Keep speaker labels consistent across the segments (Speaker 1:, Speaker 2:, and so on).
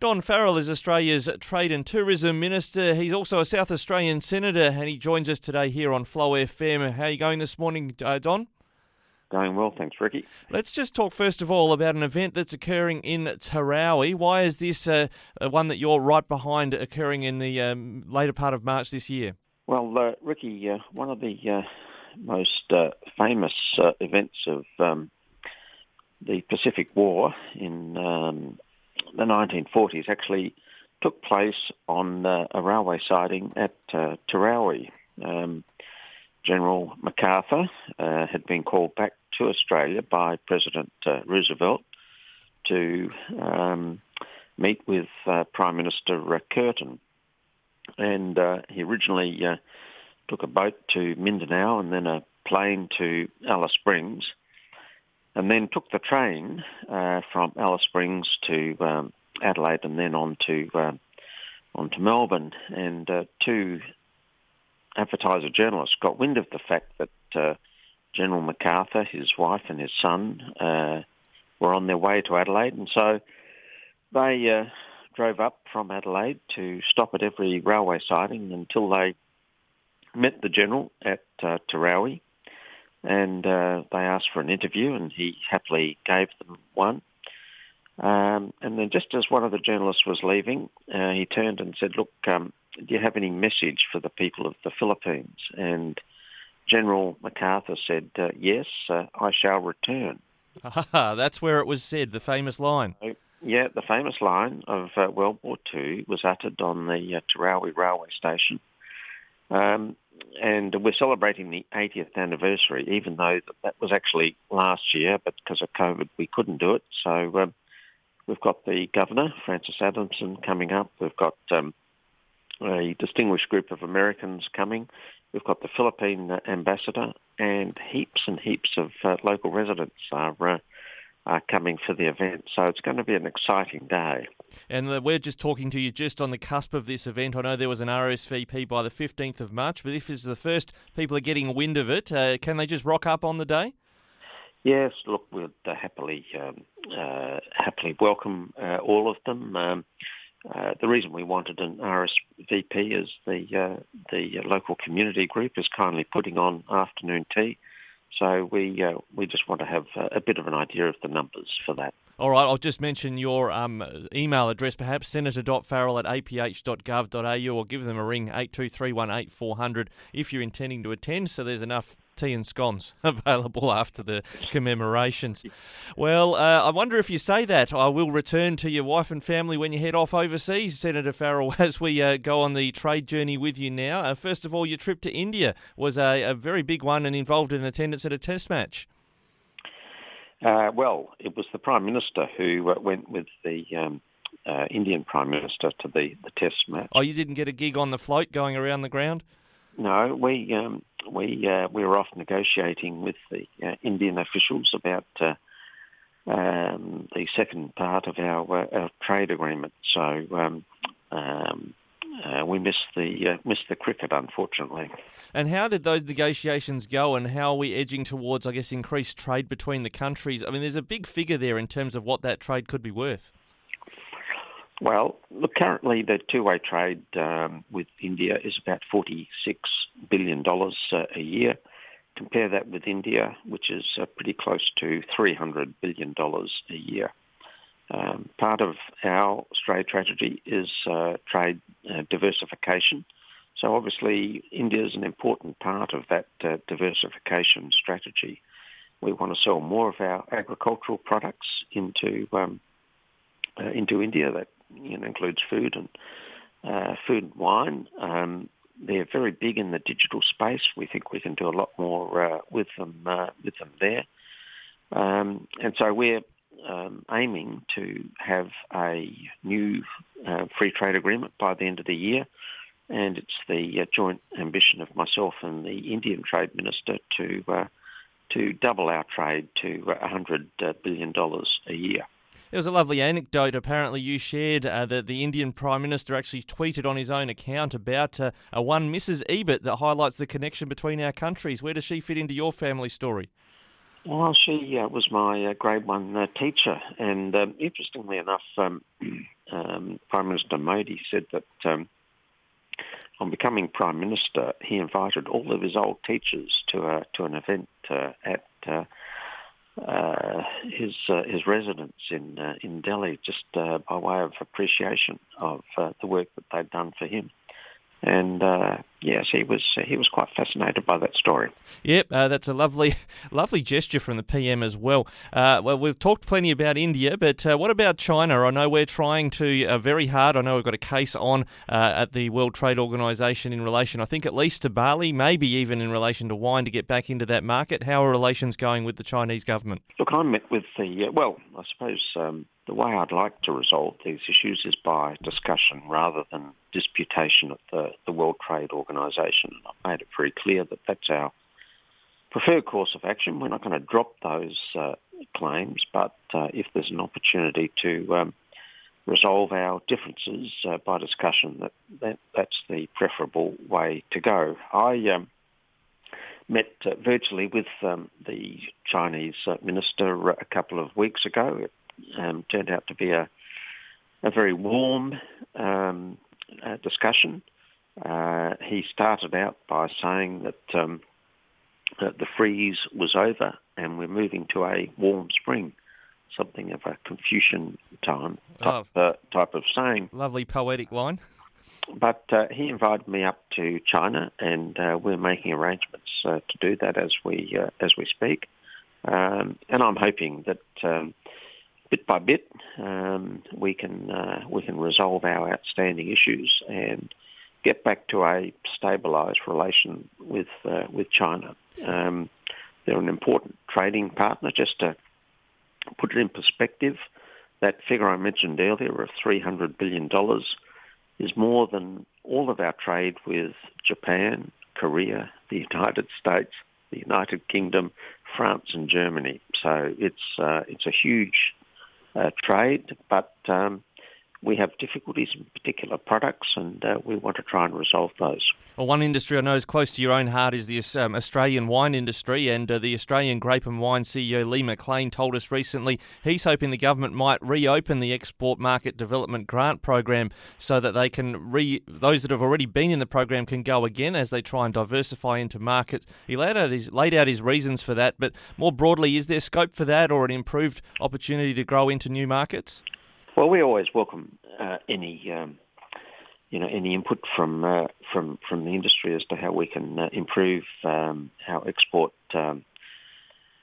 Speaker 1: Don Farrell is Australia's Trade and Tourism Minister. He's also a South Australian Senator, and he joins us today here on FlowFM. How are you going this morning, Don?
Speaker 2: Going well, thanks, Ricky.
Speaker 1: Let's just talk first of all about an event that's occurring in Terowie. Why is this one that you're right behind occurring in the later part of March this year?
Speaker 2: Well, Ricky, one of the most famous events of the Pacific War in the 1940s actually took place on a railway siding at Terowie. General Macarthur had been called back to Australia by President Roosevelt to meet with Prime Minister Curtin. And he originally took a boat to Mindanao and then a plane to Alice Springs, and then took the train from Alice Springs to Adelaide and then on to Melbourne. And two advertiser journalists got wind of the fact that General Macarthur, his wife and his son were on their way to Adelaide, and so they drove up from Adelaide to stop at every railway siding until they met the General at Terowie, and they asked for an interview, and he happily gave them one. And then just as one of the journalists was leaving, he turned and said, "Look, do you have any message for the people of the Philippines?" And General Macarthur said, "Yes, I shall return."
Speaker 1: That's where it was said, the famous line.
Speaker 2: Yeah, the famous line of World War II was uttered on the Terowie railway station. And we're celebrating the 80th anniversary, even though that was actually last year, but because of COVID we couldn't do it. So we've got the Governor, Francis Adamson, coming up. We've got a distinguished group of Americans coming. We've got the Philippine ambassador, and heaps of local residents are coming for the event. So it's going to be an exciting day.
Speaker 1: And we're just talking to you just on the cusp of this event. I know there was an RSVP by the 15th of March, but if this is the first people are getting wind of it, can they just rock up on the day?
Speaker 2: Yes, look, we'd happily welcome all of them. The reason we wanted an RSVP is the local community group is kindly putting on afternoon tea. So we just want to have a bit of an idea of the numbers for that.
Speaker 1: All right, I'll just mention your email address, perhaps, senator.farrell@aph.gov.au, or give them a ring, 8231 400, if you're intending to attend, so there's enough tea and scones available after the commemorations. Well, I wonder if you say that, I will return to your wife and family when you head off overseas, Senator Farrell, as we go on the trade journey with you now. First of all, your trip to India was a very big one and involved in attendance at a test match.
Speaker 2: Well, it was the Prime Minister who went with the Indian Prime Minister to the test match.
Speaker 1: Oh, you didn't get a gig on the float going around the ground?
Speaker 2: No, we were off negotiating with the Indian officials about the second part of our trade agreement. So we missed the cricket, unfortunately.
Speaker 1: And how did those negotiations go, and how are we edging towards, I guess, increased trade between the countries? I mean, there's a big figure there in terms of what that trade could be worth.
Speaker 2: Well, look, currently the two-way trade with India is about $46 billion a year. Compare that with India, which is pretty close to $300 billion a year. Part of our Australia strategy is trade diversification. So obviously India is an important part of that diversification strategy. We want to sell more of our agricultural products into India. That includes food and wine. They're very big in the digital space. We think we can do a lot more with them there. And so we're aiming to have a new free trade agreement by the end of the year, and it's the joint ambition of myself and the Indian Trade Minister to double our trade to $100 billion a year.
Speaker 1: There was a lovely anecdote apparently you shared that the Indian Prime Minister actually tweeted on his own account about a one Mrs Ebert that highlights the connection between our countries. Where does she fit into your family story?
Speaker 2: Well, she was my grade one teacher, and interestingly enough, Prime Minister Modi said that on becoming Prime Minister, he invited all of his old teachers to an event at his residence in Delhi, just by way of appreciation of the work that they'd done for him. And yes, he was quite fascinated by that story.
Speaker 1: Yep, that's a lovely gesture from the PM as well. Well, we've talked plenty about India, but what about China? I know we're trying to very hard. I know we've got a case on at the World Trade Organization in relation, I think, at least to barley, maybe even in relation to wine, to get back into that market. How are relations going with the Chinese government?
Speaker 2: Look, I met with I suppose the way I'd like to resolve these issues is by discussion rather than disputation at the World Trade Organization. And I've made it very clear that that's our preferred course of action. We're not going to drop those claims, but if there's an opportunity to resolve our differences by discussion, that's the preferable way to go. I met virtually with the Chinese minister a couple of weeks ago. It turned out to be a very warm discussion. He started out by saying that the freeze was over and we're moving to a warm spring, something of a Confucian type of saying.
Speaker 1: Lovely poetic line.
Speaker 2: But he invited me up to China, and we're making arrangements to do that as we speak. And I'm hoping that bit by bit we can resolve our outstanding issues and get back to a stabilised relation with China. They're an important trading partner. Just to put it in perspective, that figure I mentioned earlier of $300 billion is more than all of our trade with Japan, Korea, the United States, the United Kingdom, France and Germany. So it's a huge trade, but we have difficulties in particular products, and we want to try and resolve those.
Speaker 1: Well, one industry I know is close to your own heart is the Australian wine industry, and the Australian Grape and Wine CEO Lee McLean told us recently he's hoping the government might reopen the Export Market Development Grant Program so that they can those that have already been in the program can go again as they try and diversify into markets. He laid out his reasons for that, but more broadly, is there scope for that or an improved opportunity to grow into new markets?
Speaker 2: Well, we always welcome any input from the industry as to how we can improve our export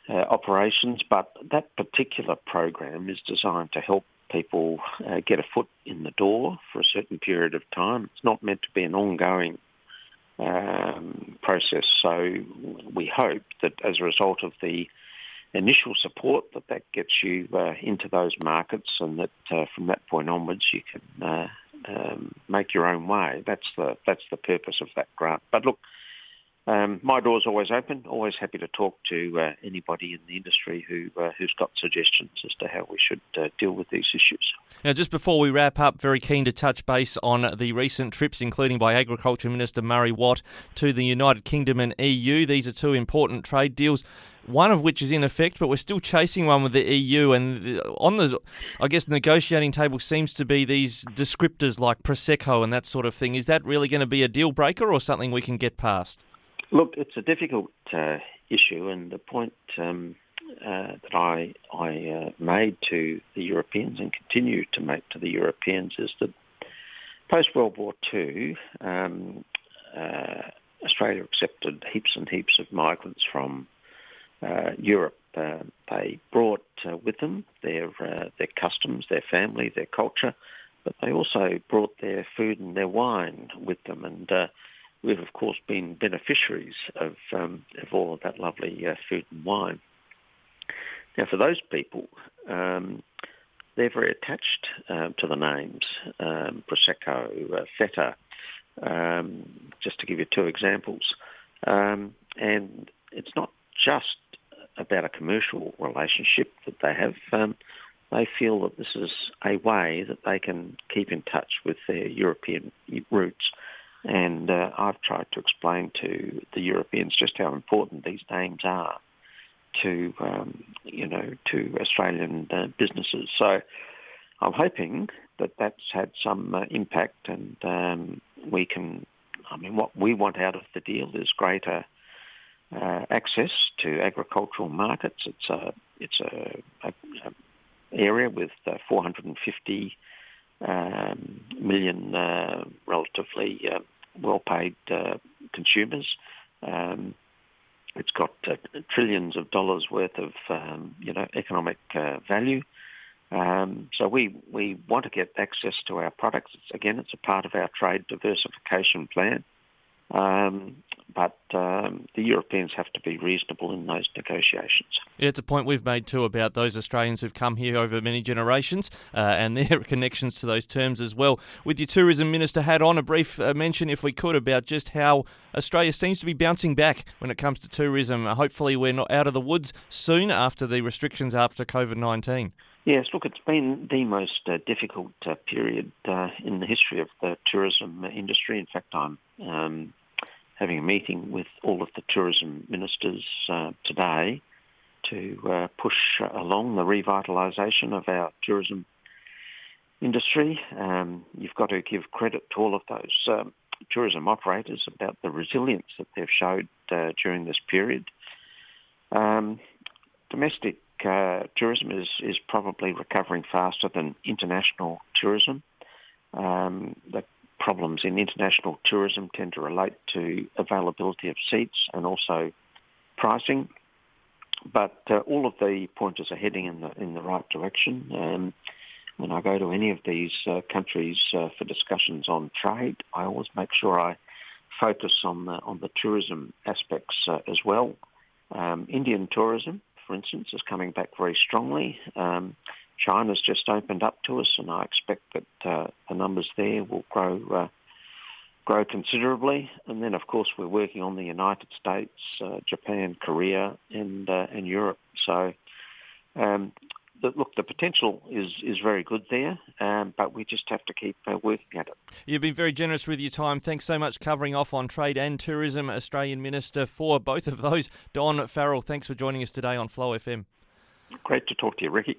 Speaker 2: operations. But that particular program is designed to help people get a foot in the door for a certain period of time. It's not meant to be an ongoing process. So we hope that as a result of the initial support that gets you into those markets, and that from that point onwards you can make your own way. That's the purpose of that grant. But look, my door's always open. Always happy to talk to anybody in the industry who's got suggestions as to how we should deal with these issues.
Speaker 1: Now, just before we wrap up, very keen to touch base on the recent trips, including by Agriculture Minister Murray Watt to the United Kingdom and EU. These are two important trade deals, one of which is in effect, but we're still chasing one with the EU. And on the, negotiating table seems to be these descriptors like prosecco and that sort of thing. Is that really going to be a deal breaker or something we can get past?
Speaker 2: Look, it's a difficult issue, and the point that I made to the Europeans and continue to make to the Europeans is that post-World War II, Australia accepted heaps and heaps of migrants from Europe. They brought with them their customs, their family, their culture, but they also brought their food and their wine with them. And we've, of course, been beneficiaries of all of that lovely food and wine. Now, for those people, they're very attached to the names, prosecco, feta, just to give you two examples. And it's not just about a commercial relationship that they have. They feel that this is a way that they can keep in touch with their European roots. And I've tried to explain to the Europeans just how important these names are to Australian businesses. So I'm hoping that that's had some impact, and what we want out of the deal is greater access to agricultural markets. It's a area with 450 million relatively well-paid consumers. It's got trillions of dollars worth of economic value. So we want to get access to our products. It's a part of our trade diversification plan. But the Europeans have to be reasonable in those negotiations.
Speaker 1: Yeah, it's a point we've made too about those Australians who've come here over many generations and their connections to those terms as well. With your Tourism Minister hat on, a brief mention, if we could, about just how Australia seems to be bouncing back when it comes to tourism. Hopefully we're not out of the woods soon after the restrictions after COVID-19.
Speaker 2: Yes, look, it's been the most difficult period in the history of the tourism industry. In fact, I'm having a meeting with all of the tourism ministers today to push along the revitalisation of our tourism industry. You've got to give credit to all of those tourism operators about the resilience that they've showed during this period. Domestic tourism is probably recovering faster than international tourism. The problems in international tourism tend to relate to availability of seats and also pricing. But all of the pointers are heading in the right direction. When I go to any of these countries for discussions on trade, I always make sure I focus on the tourism aspects as well. Indian tourism, for instance, is coming back very strongly. China's just opened up to us, and I expect that the numbers there will grow considerably. And then, of course, we're working on the United States, Japan, Korea, and Europe. So, the potential is very good there, but we just have to keep working at it.
Speaker 1: You've been very generous with your time. Thanks so much covering off on trade and tourism. Australian Minister for both of those, Don Farrell. Thanks for joining us today on Flow FM.
Speaker 2: Great to talk to you, Ricky.